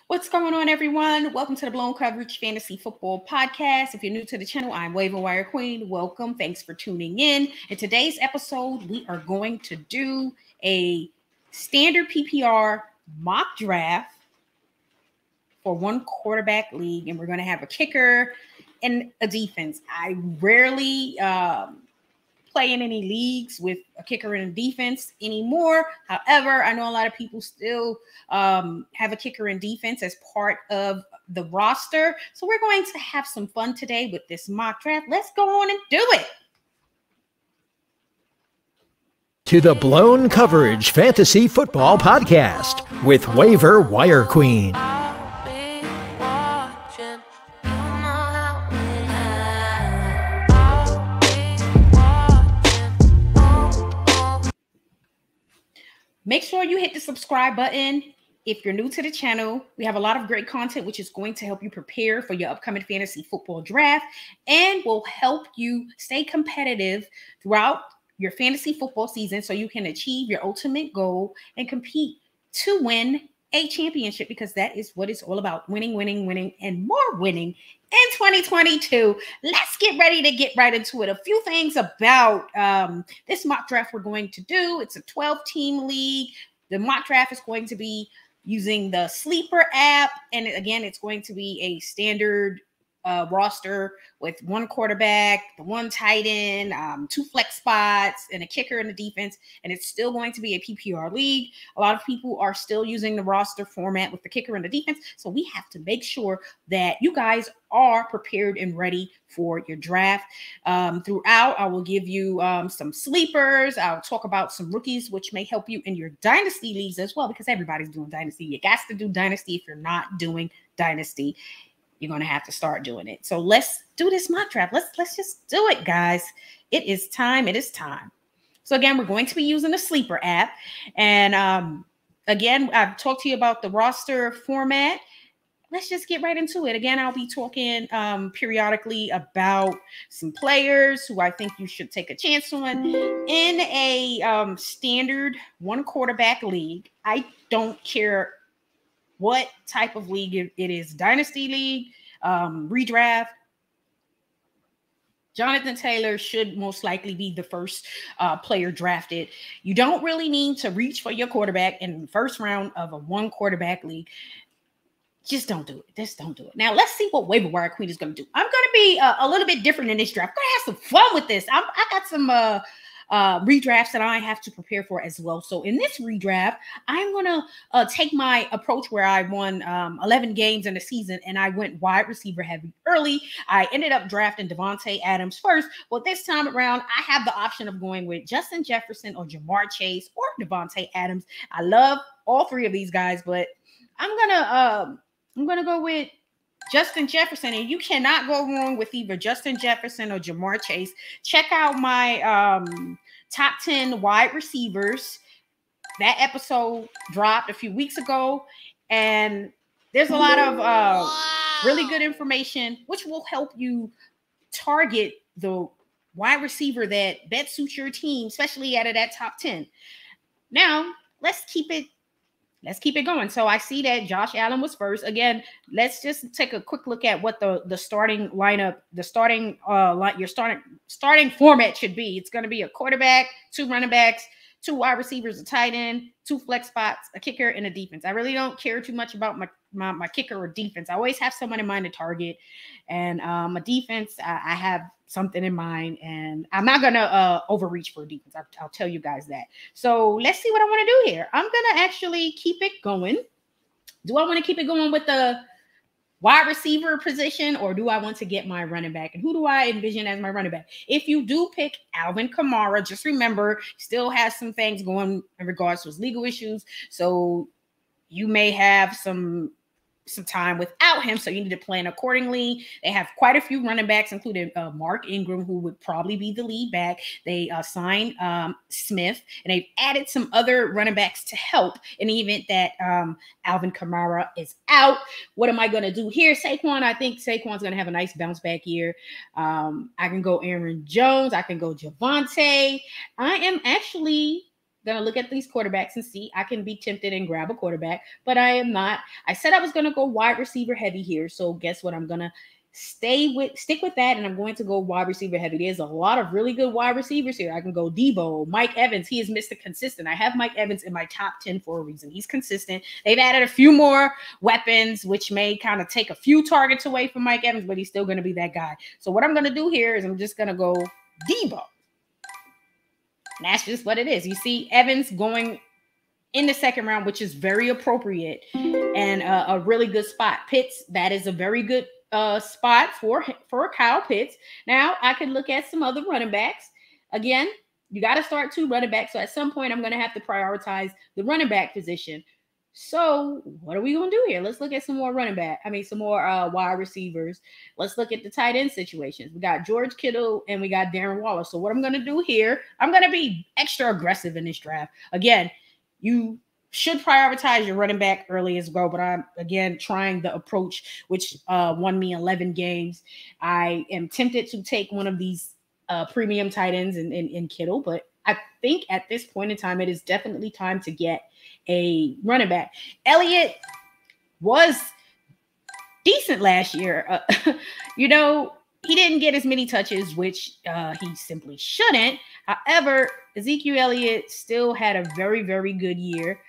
What's going on, everyone? Welcome to the Blown Coverage Fantasy Football Podcast. If you're new to the channel, I'm waiverwirequeen. Welcome. Thanks for tuning in. In today's episode, we are going to do a standard PPR mock draft for one quarterback league, and we're going to have a kicker and a defense. I rarely play in any leagues with a kicker and a defense anymore. However, I know a lot of people still have a kicker and defense as part of the roster. So we're going to have some fun today with this mock draft. Let's go on and do it. To the Blown Coverage Fantasy Football Podcast with Waiver Wire Queen. Make sure you hit the subscribe button if you're new to the channel. We have a lot of great content, which is going to help you prepare for your upcoming fantasy football draft and will help you stay competitive throughout your fantasy football season so you can achieve your ultimate goal and compete to win a championship, because that is what it's all about: winning, winning, winning, and more winning in 2022. Let's get ready to get right into it. A few things about this mock draft we're going to do. It's a 12-team league. The mock draft is going to be using the Sleeper app. And again, it's going to be a standard roster with one quarterback, the one tight end, two flex spots, and a kicker in the defense. And it's still going to be a PPR league. A lot of people are still using the roster format with the kicker and the defense. So we have to make sure that you guys are prepared and ready for your draft. Throughout, I will give you some sleepers. I'll talk about some rookies, which may help you in your dynasty leagues as well, because everybody's doing dynasty. You got to do dynasty. If you're not doing dynasty, you're going to have to start doing it. So let's do this mock draft. Let's just do it, guys. It is time. It is time. So again, we're going to be using the Sleeper app. And again, I've talked to you about the roster format. Let's just get right into it. Again, I'll be talking periodically about some players who I think you should take a chance on in a standard one quarterback league. I don't care what type of league it is: dynasty league, redraft. Jonathan Taylor should most likely be the first player drafted. You don't really need to reach for your quarterback in the first round of a one quarterback league. Just don't do it. Just don't do it. Now, let's see what Waiver Wire Queen is going to do. I'm going to be a little bit different in this draft. I'm going to have some fun with this. I got some redrafts that I have to prepare for as well. So in this redraft, I'm going to take my approach where I won 11 games in the season, and I went wide receiver heavy early. I ended up drafting Devontae Adams first. Well, this time around, I have the option of going with Justin Jefferson or Jamar Chase or Devontae Adams. I love all three of these guys, but I'm gonna go with Justin Jefferson, and you cannot go wrong with either Justin Jefferson or Jamar Chase. Check out my top 10 wide receivers. That episode dropped a few weeks ago, and there's a lot of really good information which will help you target the wide receiver that best suits your team, especially out of that top 10. Now, let's keep it going. So I see that Josh Allen was first. Again, let's just take a quick look at what the starting lineup, your starting format should be. It's going to be a quarterback, two running backs, two wide receivers, a tight end, two flex spots, a kicker, and a defense. I really don't care too much about my kicker or defense. I always have someone in mind to target, and a defense, I have something in mind, and I'm not gonna overreach for a defense. I'll tell you guys that. So let's see what I want to do here. I'm gonna actually keep it going. Do I want to keep it going with the wide receiver position, or do I want to get my running back? And who do I envision as my running back? If you do pick Alvin Kamara, just remember, he still has some things going in regards to his legal issues, so you may have some time without him, so you need to plan accordingly. They have quite a few running backs, including Mark Ingram, who would probably be the lead back. They signed Smith, and they've added some other running backs to help in the event that Alvin Kamara is out. What am I going to do here? Saquon, I think Saquon's going to have a nice bounce back year. I can go Aaron Jones. I can go Javonte. I am actually gonna look at these quarterbacks and see. I can be tempted and grab a quarterback, but I am not. I said I was gonna go wide receiver heavy here, so guess what? I'm gonna stick with that, and I'm going to go wide receiver heavy. There's a lot of really good wide receivers here. I can go Debo, Mike Evans. He is Mr. Consistent. I have Mike Evans in my top 10 for a reason. He's consistent. They've added a few more weapons, which may kind of take a few targets away from Mike Evans, but he's still going to be that guy. So what I'm going to do here is I'm just going to go Debo. And that's just what it is. You see Evans going in the second round, which is very appropriate and a really good spot. Pitts, that is a very good spot for Kyle Pitts. Now I can look at some other running backs. Again, you got to start 2 running backs. So at some point, I'm going to have to prioritize the running back position. So what are we going to do here? Let's look at some more some more wide receivers. Let's look at the tight end situations. We got George Kittle and we got Darren Waller. So what I'm going to do here, I'm going to be extra aggressive in this draft. Again, you should prioritize your running back early as well, but I'm, again, trying the approach, which won me 11 games. I am tempted to take one of these premium tight ends in Kittle, but I think at this point in time, it is definitely time to get a running back. Elliott was decent last year. He didn't get as many touches, which he simply shouldn't. However, Ezekiel Elliott still had a very, very good year.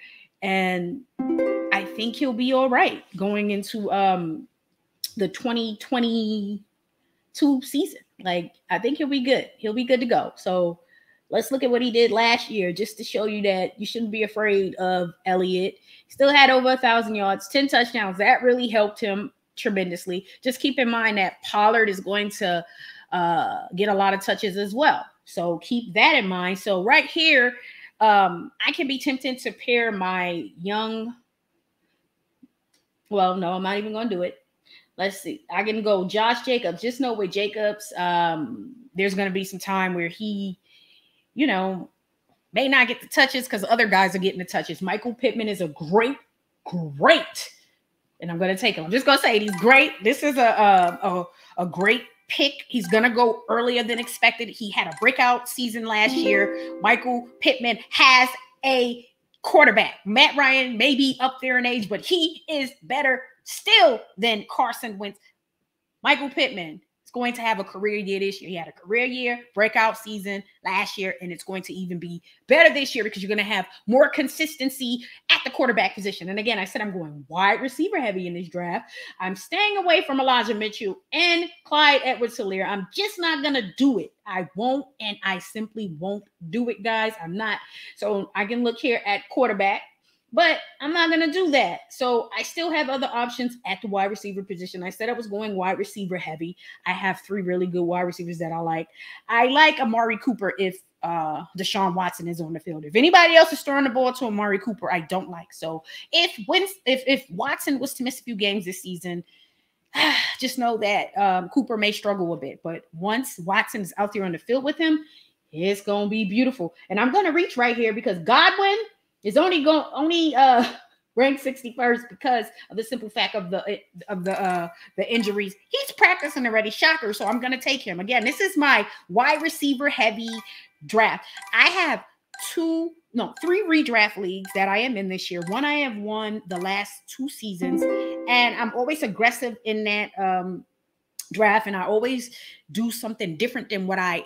And I think he'll be all right going into the 2022 season. Like, I think he'll be good. He'll be good to go. So let's look at what he did last year just to show you that you shouldn't be afraid of Elliott. Still had over 1,000 yards, 10 touchdowns. That really helped him tremendously. Just keep in mind that Pollard is going to get a lot of touches as well. So keep that in mind. So right here, I can be tempted to pair my young. Well, no, I'm not even going to do it. Let's see. I can go Josh Jacobs. Just know with Jacobs, there's going to be some time where he, may not get the touches because other guys are getting the touches. Michael Pittman is a great, and I'm going to take him. I'm just going to say he's great. This is a great pick. He's going to go earlier than expected. He had a breakout season last year. Michael Pittman has a quarterback. Matt Ryan may be up there in age, but he is better still than Carson Wentz. Michael Pittman is going to have a career year this year. He had a career year, breakout season last year, and it's going to even be better this year because you're going to have more consistency at the quarterback position. And again, I said I'm going wide receiver heavy in this draft. I'm staying away from Elijah Mitchell and Clyde Edwards-Helaire. I'm just not going to do it. I won't, and I simply won't do it, guys. I'm not. So I can look here at quarterback, but I'm not going to do that. So I still have other options at the wide receiver position. I said I was going wide receiver heavy. I have 3 really good wide receivers that I like. I like Amari Cooper if Deshaun Watson is on the field. If anybody else is throwing the ball to Amari Cooper, I don't like. So if Watson was to miss a few games this season, just know that Cooper may struggle a bit. But once Watson is out there on the field with him, it's going to be beautiful. And I'm going to reach right here because Godwin is only ranked 61st because of the simple fact of the injuries. He's practicing already. Shocker. So I'm going to take him. Again, this is my wide receiver heavy draft. I have 3 redraft leagues that I am in this year. One I have won the last 2 seasons, and I'm always aggressive in that draft, and I always do something different than what I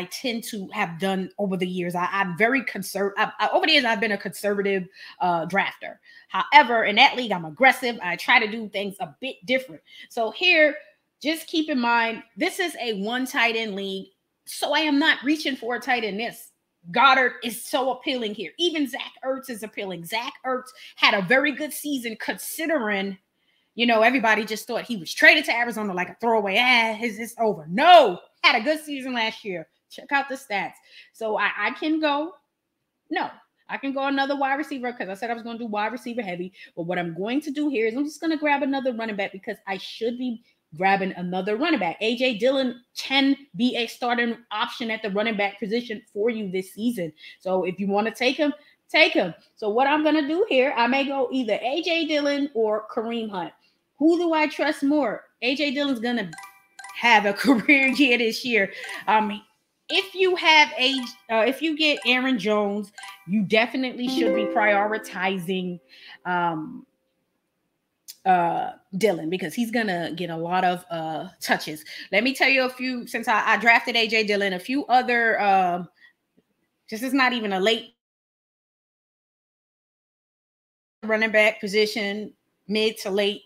tend to have done over the years. I'm very conservative. Over the years, I've been a conservative drafter. However, in that league, I'm aggressive. I try to do things a bit different. So here, just keep in mind, this is a 1 tight end league, so I am not reaching for a tight end. This Goddard is so appealing here. Even Zach Ertz is appealing. Zach Ertz had a very good season considering, everybody just thought he was traded to Arizona like a throwaway. It's over. No, had a good season last year. Check out the stats. So I can go another wide receiver because I said I was going to do wide receiver heavy. But what I'm going to do here is I'm just going to grab another running back because I should be grabbing another running back. A.J. Dillon can be a starting option at the running back position for you this season. So if you want to take him, take him. So what I'm going to do here, I may go either A.J. Dillon or Kareem Hunt. Who do I trust more? A.J. Dillon's going to have a career year this year. if you have if you get Aaron Jones, you definitely should be prioritizing Dylan, because he's gonna get a lot of touches. Let me tell you a few, since I drafted AJ Dillon, a few other this is not even a late running back position, mid to late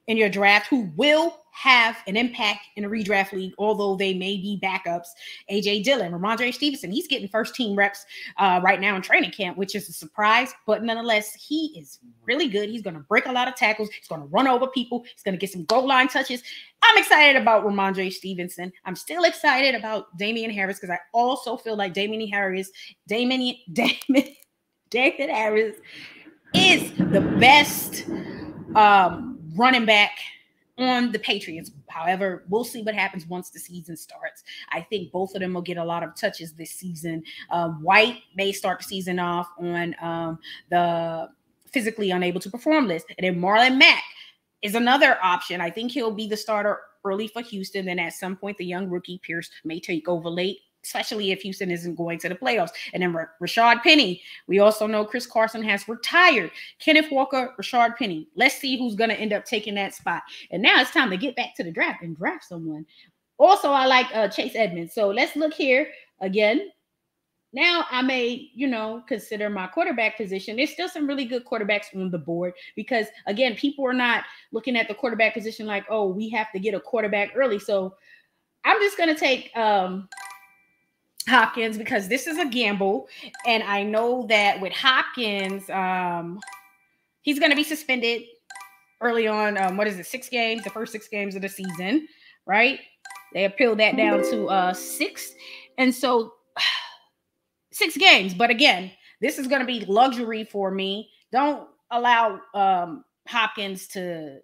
in your draft, who will have an impact in a redraft league, although they may be backups. AJ Dillon, Ramondre Stevenson, he's getting first team reps right now in training camp, which is a surprise, but nonetheless, he is really good. He's going to break a lot of tackles. He's going to run over people. He's going to get some goal line touches. I'm excited about Ramondre Stevenson. I'm still excited about Damian Harris, because I also feel like David Harris is the best running back on the Patriots. However, we'll see what happens once the season starts. I think both of them will get a lot of touches this season. White may start the season off on the physically unable to perform list. And then Marlon Mack is another option. I think he'll be the starter early for Houston. Then at some point, the young rookie Pierce may take over late, especially if Houston isn't going to the playoffs. And then Rashad Penny. We also know Chris Carson has retired. Kenneth Walker, Rashad Penny. Let's see who's going to end up taking that spot. And now it's time to get back to the draft and draft someone. Also, I like Chase Edmonds. So let's look here again. Now I may, consider my quarterback position. There's still some really good quarterbacks on the board, because, again, people are not looking at the quarterback position like, oh, we have to get a quarterback early. So I'm just going to take Hopkins, because this is a gamble, and I know that with Hopkins, he's going to be suspended early on. 6 games, the first 6 games of the season, right? They appealed that down to 6, and so 6 games. But again, this is going to be luxury for me. Don't allow Hopkins to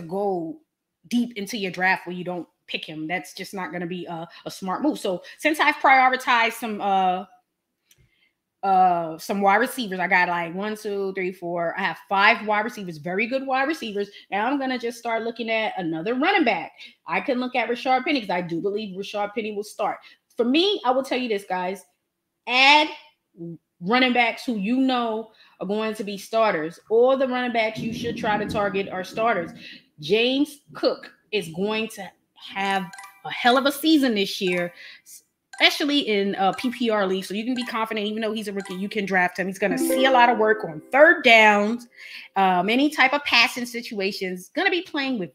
go deep into your draft where you don't pick him. That's just not going to be a smart move. So since I've prioritized some wide receivers, I got like 1, 2, 3, 4. I have 5 wide receivers, very good wide receivers. Now I'm going to just start looking at another running back. I can look at Rashad Penny, because I do believe Rashad Penny will start. For me, I will tell you this, guys. Add running backs who are going to be starters. All the running backs you should try to target are starters. James Cook is going to have a hell of a season this year, especially in PPR league. So you can be confident, even though he's a rookie, you can draft him. He's going to see a lot of work on third downs, any type of passing situations. Going to be playing with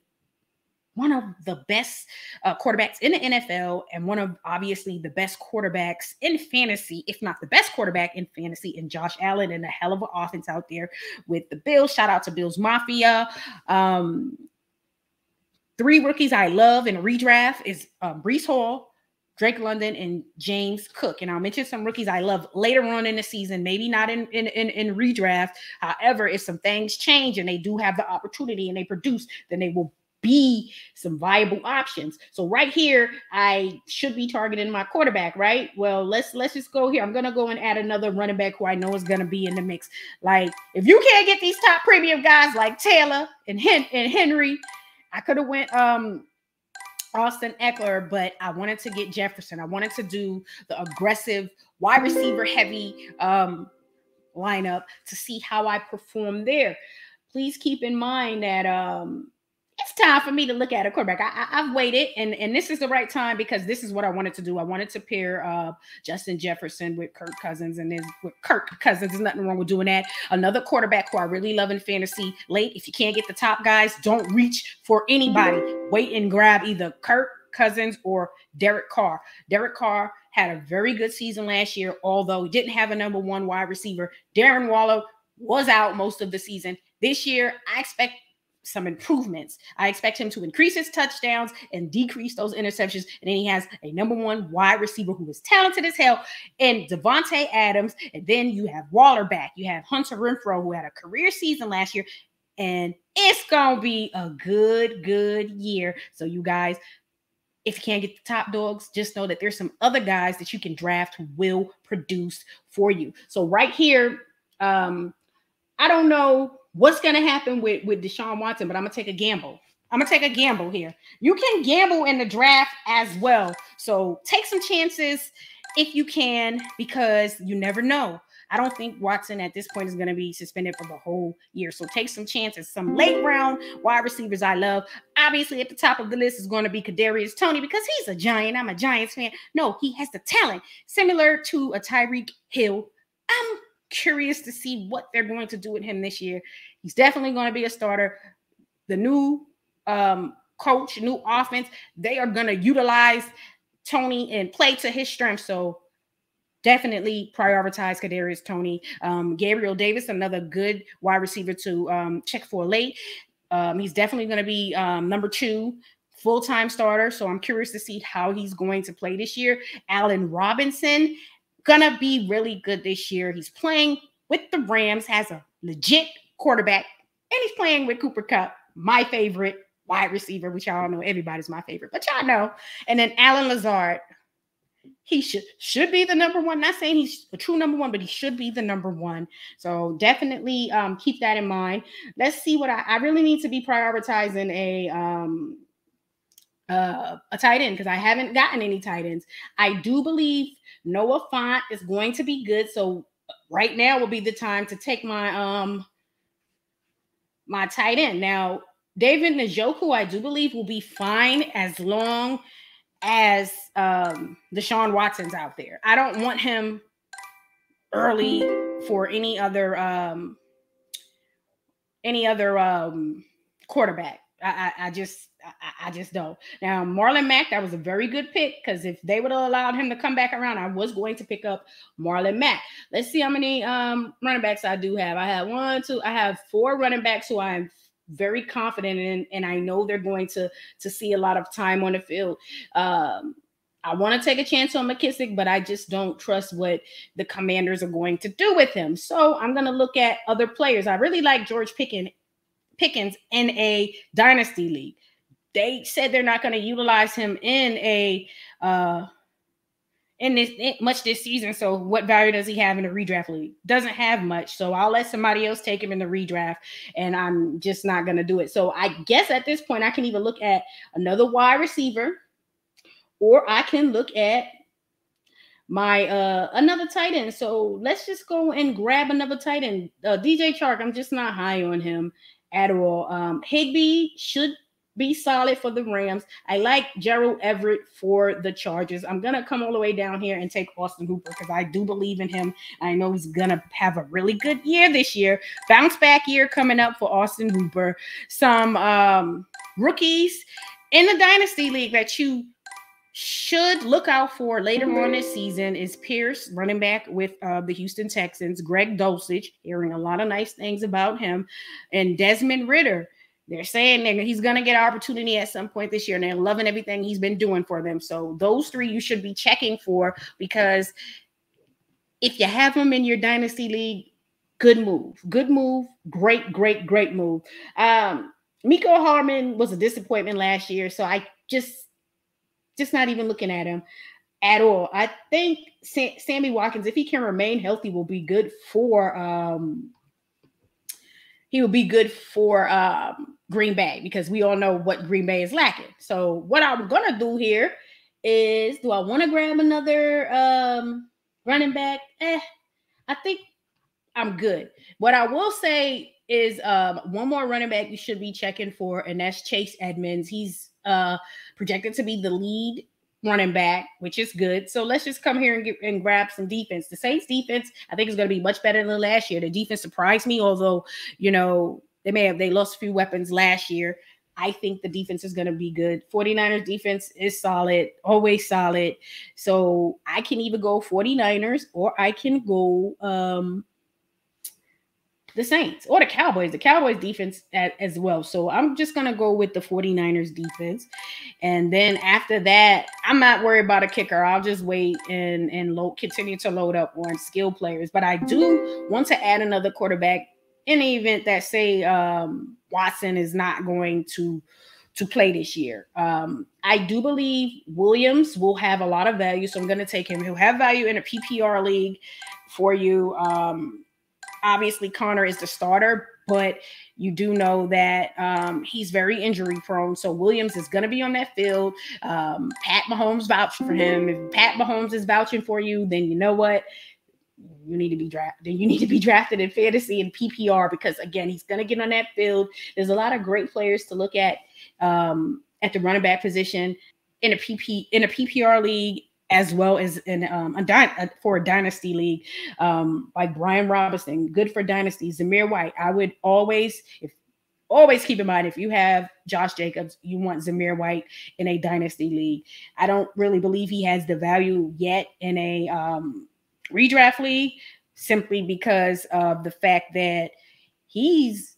one of the best quarterbacks in the NFL, and one of, obviously, the best quarterbacks in fantasy, if not the best quarterback in fantasy, in Josh Allen, and a hell of an offense out there with the Bills. Shout out to Bills Mafia. 3 rookies I love in redraft is Breece Hall, Drake London, and James Cook. And I'll mention some rookies I love later on in the season, maybe not in redraft. However, if some things change and they do have the opportunity and they produce, then they will be some viable options. So right here, I should be targeting my quarterback, right? Well, let's just go here. I'm going to go and add another running back who I know is going to be in the mix. Like, if you can't get these top premium guys like Taylor and Henry, I could have went Austin Eckler, but I wanted to get Jefferson. I wanted to do the aggressive wide receiver heavy lineup to see how I perform there. Please keep in mind that it's time for me to look at a quarterback. I've waited, and this is the right time, because this is what I wanted to do. I wanted to pair Justin Jefferson with Kirk Cousins, and then with Kirk Cousins, there's nothing wrong with doing that. Another quarterback who I really love in fantasy late. If you can't get the top guys, don't reach for anybody. Wait and grab either Kirk Cousins or Derek Carr. Derek Carr had a very good season last year, although he didn't have a number 1 wide receiver. Darren Waller was out most of the season. This year, I expect some improvements. I expect him to increase his touchdowns and decrease those interceptions. And then he has a number 1 wide receiver who is talented as hell, and Devontae Adams. And then you have Waller back. You have Hunter Renfrow, who had a career season last year. And it's going to be a good year. So you guys, if you can't get the top dogs, just know that there's some other guys that you can draft who will produce for you. So right here, I don't know what's going to happen with Deshaun Watson, but I'm going to take a gamble. I'm going to take a gamble here. You can gamble in the draft as well. So take some chances if you can, because you never know. I don't think Watson at this point is going to be suspended for the whole year. So take some chances. Some late round wide receivers I love. Obviously, at the top of the list is going to be Kadarius Toney because he's a Giant. I'm a Giants fan. No, he has the talent. Similar to a Tyreek Hill. I'm curious to see what they're going to do with him this year. He's definitely going to be a starter. The new coach, new offense, they are going to utilize Toney and play to his strength. So definitely prioritize Kadarius Toney. Gabriel Davis, another good wide receiver to check for late. He's definitely going to be number 2 full-time starter. So I'm curious to see how he's going to play this year. Allen Robinson, gonna be really good this year. He's playing with the Rams, has a legit quarterback, and he's playing with Cooper Kupp, my favorite wide receiver, which y'all know everybody's my favorite, but y'all know. And then Allen Lazard, he should be the number 1. Not saying he's a true number 1, but he should be the number 1. So definitely keep that in mind. Let's see what I really need to be prioritizing a tight end because I haven't gotten any tight ends. I do believe Noah Fant is going to be good. So right now will be the time to take my my tight end. Now, David Njoku, I do believe will be fine as long as Deshaun Watson's out there. I don't want him early for any other quarterback. I just don't. Now, Marlon Mack, that was a very good pick because if they would have allowed him to come back around, I was going to pick up Marlon Mack. Let's see how many running backs I do have. I have 4 running backs who I'm very confident in, and I know they're going to see a lot of time on the field. I want to take a chance on McKissick, but I just don't trust what the Commanders are going to do with him. So I'm going to look at other players. I really like George Pickens in a dynasty league. They said they're not going to utilize him in much this season. So what value does he have in the redraft league? Doesn't have much. So I'll let somebody else take him in the redraft, and I'm just not going to do it. So I guess at this point I can either look at another wide receiver, or I can look at my another tight end. So let's just go and grab another tight end. DJ Chark, I'm just not high on him at all. Higbee should be solid for the Rams. I like Gerald Everett for the Chargers. I'm going to come all the way down here and take Austin Hooper because I do believe in him. I know he's going to have a really good year this year. Bounce back year coming up for Austin Hooper. Some rookies in the Dynasty League that you should look out for later on this season is Pierce, running back with the Houston Texans. Greg Dulcich, hearing a lot of nice things about him. And Desmond Ridder. They're saying that he's going to get an opportunity at some point this year, and they're loving everything he's been doing for them. So those 3 you should be checking for, because if you have them in your Dynasty League, good move. Good move. Great move. Mecole Hardman was a disappointment last year, so I just not even looking at him at all. I think Sammy Watkins, if he can remain healthy, will be good for Green Bay, because we all know what Green Bay is lacking. So what I'm going to do here is, do I want to grab another running back? I think I'm good. What I will say is one more running back you should be checking for, and that's Chase Edmonds. He's projected to be the lead running back, which is good. So let's just come here and grab some defense. The Saints defense, I think, is going to be much better than last year. The defense surprised me, although, they lost a few weapons last year. I think the defense is going to be good. 49ers defense is solid, always solid. So I can either go 49ers or I can go the Saints or the Cowboys. The Cowboys defense as well. So I'm just going to go with the 49ers defense. And then after that, I'm not worried about a kicker. I'll just wait and continue to load up on skill players. But I do want to add another quarterback in the event that, say, Watson is not going to play this year. I do believe Williams will have a lot of value, so I'm going to take him. He'll have value in a PPR league for you. Obviously, Connor is the starter, but you do know that he's very injury prone. So Williams is going to be on that field. Pat Mahomes vouched for him. If Pat Mahomes is vouching for you, then you know what? You need to be drafted. You need to be drafted in fantasy and PPR because, again, he's going to get on that field. There's a lot of great players to look at the running back position in a PPR league, as well as in for a dynasty league, like Brian Robinson, good for dynasty. Zamir White, I would always keep in mind, if you have Josh Jacobs, you want Zamir White in a dynasty league. I don't really believe he has the value yet in a redraft league, simply because of the fact that he's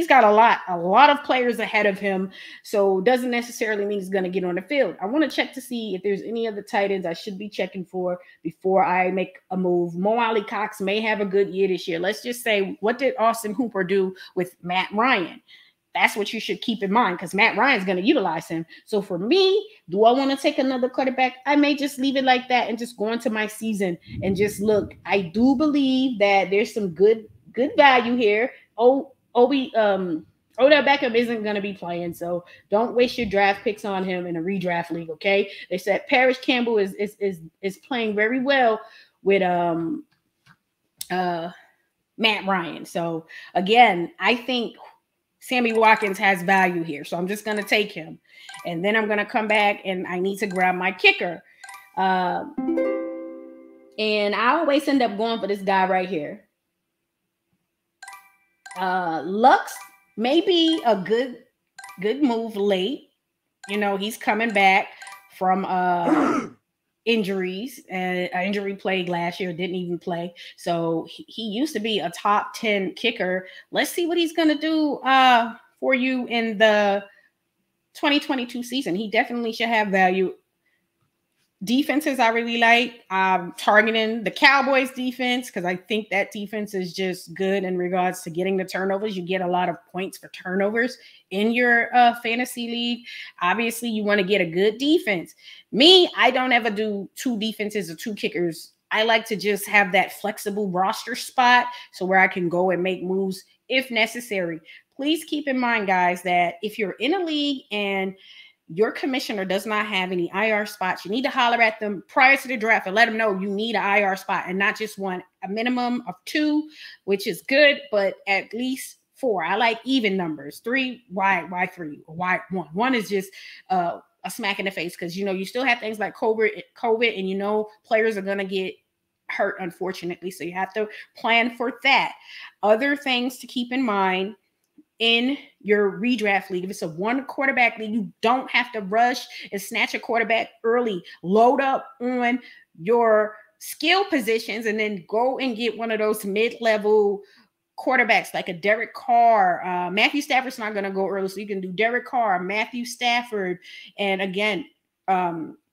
got a lot of players ahead of him, so doesn't necessarily mean he's going to get on the field. I want to check to see if there's any other tight ends I should be checking for before I make a move. Mo Ali Cox may have a good year this year. Let's just say, what did Austin Hooper do with Matt Ryan? That's what you should keep in mind, because Matt Ryan's going to utilize him. So for me, do I want to take another quarterback? I may just leave it like that and just go into my season and just look. I do believe that there's some good value here. Odell Beckham isn't going to be playing, so don't waste your draft picks on him in a redraft league, okay? They said Paris Campbell is playing very well with Matt Ryan. So again, I think Sammy Watkins has value here, so I'm just going to take him, and then I'm going to come back and I need to grab my kicker. And I always end up going for this guy right here. Lux may be a good move late. You know, he's coming back from injuries, and injury plague last year, didn't even play. So he used to be a top 10 kicker. Let's see what he's going to do for you in the 2022 season. He definitely should have value. Defenses I really like. Targeting the Cowboys defense, because I think that defense is just good in regards to getting the turnovers. You get a lot of points for turnovers in your fantasy league. Obviously, you want to get a good defense. Me, I don't ever do two defenses or two kickers. I like to just have that flexible roster spot, so where I can go and make moves if necessary. Please keep in mind, guys, that if you're in a league and your commissioner does not have any IR spots, you need to holler at them prior to the draft and let them know you need an IR spot, and not just one, a minimum of 2, which is good, but at least 4. I like even numbers. 3, why 3? Or why 1? 1 is just a smack in the face, because, you know, you still have things like COVID, and, you know, players are going to get hurt, unfortunately. So you have to plan for that. Other things to keep in mind in your redraft league: if it's a 1 quarterback league, you don't have to rush and snatch a quarterback early. Load up on your skill positions and then go and get one of those mid-level quarterbacks like a Derek Carr. Matthew Stafford's not going to go early, so you can do Derek Carr, Matthew Stafford, and again,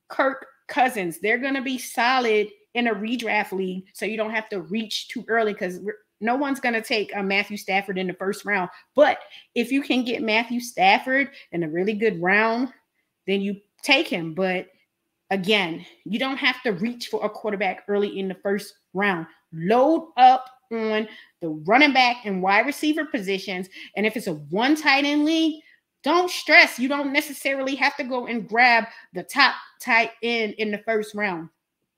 Kirk Cousins. They're going to be solid in a redraft league, so you don't have to reach too early, because no one's going to take Matthew Stafford in the first round. But if you can get Matthew Stafford in a really good round, then you take him. But again, you don't have to reach for a quarterback early in the first round. Load up on the running back and wide receiver positions. And if it's a 1 tight end league, don't stress. You don't necessarily have to go and grab the top tight end in the first round.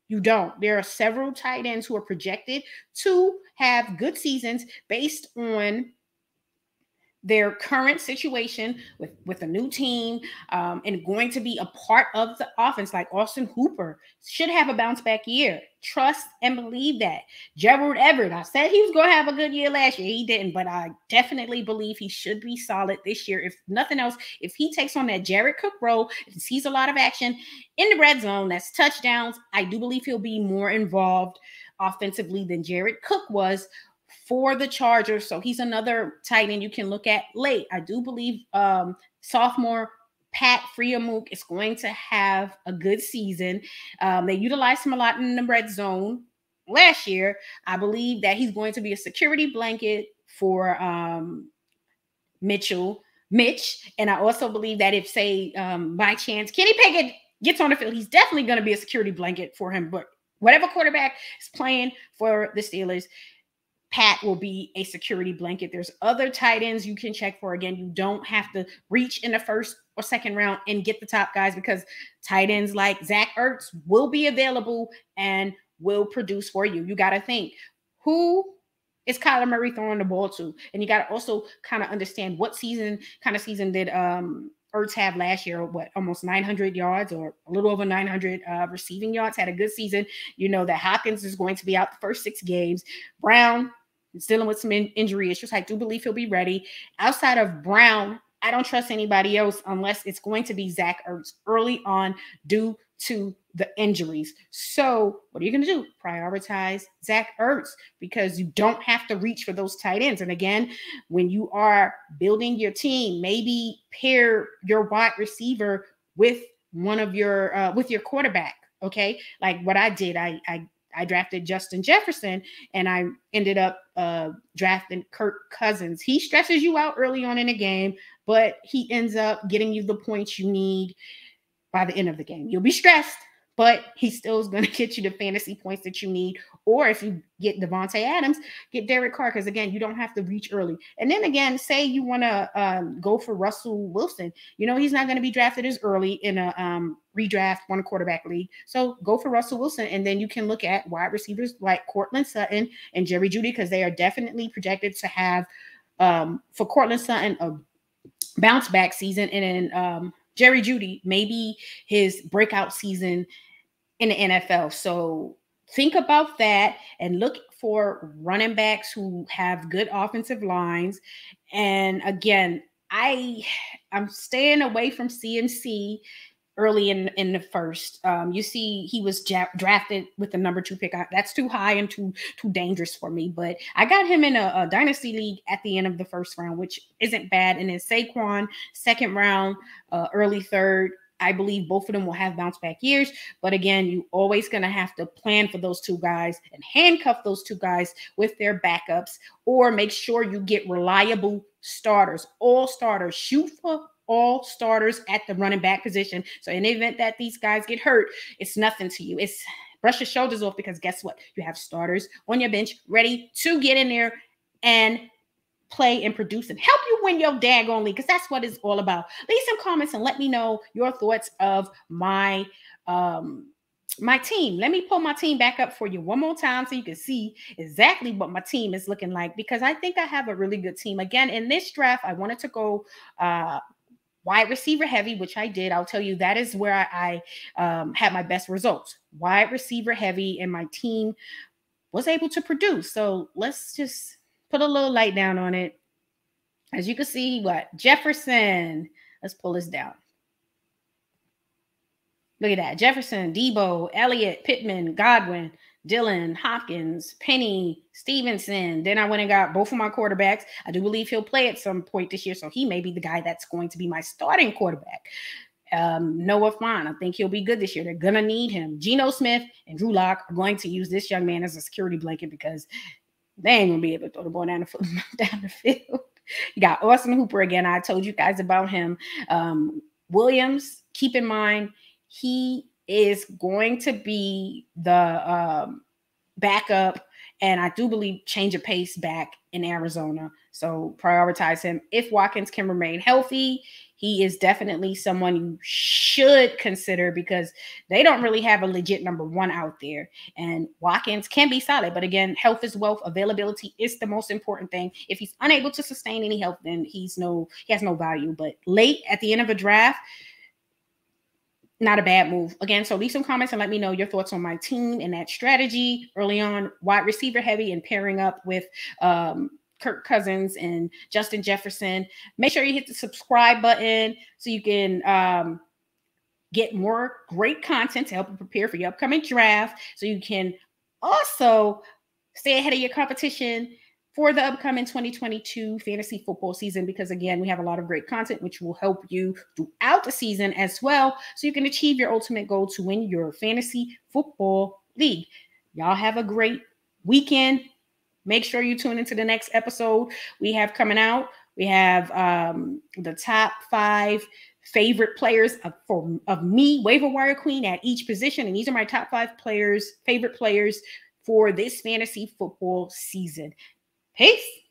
You don't. There are several tight ends who are projected to have good seasons based on their current situation with a new team, and going to be a part of the offense, like Austin Hooper should have a bounce back year. Trust and believe that. Gerald Everett, I said he was going to have a good year last year. He didn't, but I definitely believe he should be solid this year. If nothing else, if he takes on that Jared Cook role, if he sees a lot of action in the red zone, that's touchdowns, I do believe he'll be more involved offensively than Jared Cook was for the Chargers. So he's another tight end you can look at late. I do believe sophomore Pat Freiermuth is going to have a good season. They utilized him a lot in the red zone last year. I believe that he's going to be a security blanket for Mitch. And I also believe that if, say, by chance, Kenny Pickett gets on the field, he's definitely going to be a security blanket for him. But whatever quarterback is playing for the Steelers, Pat will be a security blanket. There's other tight ends you can check for. Again, you don't have to reach in the first or second round and get the top guys, because tight ends like Zach Ertz will be available and will produce for you. You got to think, who is Kyler Murray throwing the ball to? And you got to also kind of understand what kind of season did Ertz have last year, almost 900 yards or a little over 900 receiving yards, had a good season. You know that Hopkins is going to be out the first 6 games. Brown is dealing with some injury issues. I do believe he'll be ready. Outside of Brown, I don't trust anybody else unless it's going to be Zach Ertz early on due to the injuries. So what are you going to do? Prioritize Zach Ertz, because you don't have to reach for those tight ends. And again, when you are building your team, maybe pair your wide receiver with one of your with your quarterback. Okay, like what I did, I drafted Justin Jefferson, and I ended up drafting Kirk Cousins. He stresses you out early on in the game, but he ends up getting you the points you need by the end of the game. You'll be stressed, but he still is going to get you the fantasy points that you need. Or if you get Devontae Adams, get Derek Carr, because again, you don't have to reach early. And then again, say you want to go for Russell Wilson. You know, he's not going to be drafted as early in a redraft 1 quarterback league. So go for Russell Wilson, and then you can look at wide receivers like Cortland Sutton and Jerry Jeudy, because they are definitely projected to have, for Cortland Sutton, a bounce back season, and then Jerry Jeudy, maybe his breakout season in the NFL. So think about that and look for running backs who have good offensive lines. And again, I'm staying away from CMC early in the first. You see, he was drafted with the number 2 pick. That's too high and too dangerous for me. But I got him in a dynasty league at the end of the first round, which isn't bad. And then Saquon, second round, early third. I believe both of them will have bounce back years. But again, you always going to have to plan for those 2 guys and handcuff those 2 guys with their backups, or make sure you get reliable starters, all starters. Shoot for all starters at the running back position. So in the event that these guys get hurt, it's nothing to you. It's brush your shoulders off, because guess what? You have starters on your bench ready to get in there and play and produce and help you win your daggone league, because that's what it's all about. Leave some comments and let me know your thoughts of my my team. Let me pull my team back up for you one more time so you can see exactly what my team is looking like, because I think I have a really good team. Again, in this draft, I wanted to go wide receiver heavy, which I did. I'll tell you, that is where I had my best results. Wide receiver heavy, and my team was able to produce. So let's just put a little light down on it. As you can see, Jefferson. Let's pull this down. Look at that. Jefferson, Debo, Elliott, Pittman, Godwin, Dillon, Hopkins, Penny, Stevenson. Then I went and got both of my quarterbacks. I do believe he'll play at some point this year, so he may be the guy that's going to be my starting quarterback. Noah Fant, I think he'll be good this year. They're going to need him. Geno Smith and Drew Lock are going to use this young man as a security blanket, because they ain't going to be able to throw the ball down the field. You got Austin Hooper again. I told you guys about him. Williams, keep in mind, he is going to be the backup, and I do believe change of pace back in Arizona. So prioritize him. If Watkins can remain healthy, he is definitely someone you should consider, because they don't really have a legit number 1 out there. And Watkins can be solid, but again, health is wealth. Availability is the most important thing. If he's unable to sustain any health, then he has no value. But late at the end of a draft, not a bad move. Again, so leave some comments and let me know your thoughts on my team and that strategy early on. Wide receiver heavy and pairing up with Kirk Cousins and Justin Jefferson. Make sure you hit the subscribe button so you can get more great content to help you prepare for your upcoming draft, so you can also stay ahead of your competition for the upcoming 2022 fantasy football season, because again, we have a lot of great content which will help you throughout the season as well, so you can achieve your ultimate goal to win your fantasy football league. Y'all have a great weekend. Make sure you tune into the next episode we have coming out. We have the top 5 favorite players of me, waiver wire queen, at each position, and these are my top 5 favorite players for this fantasy football season. Peace.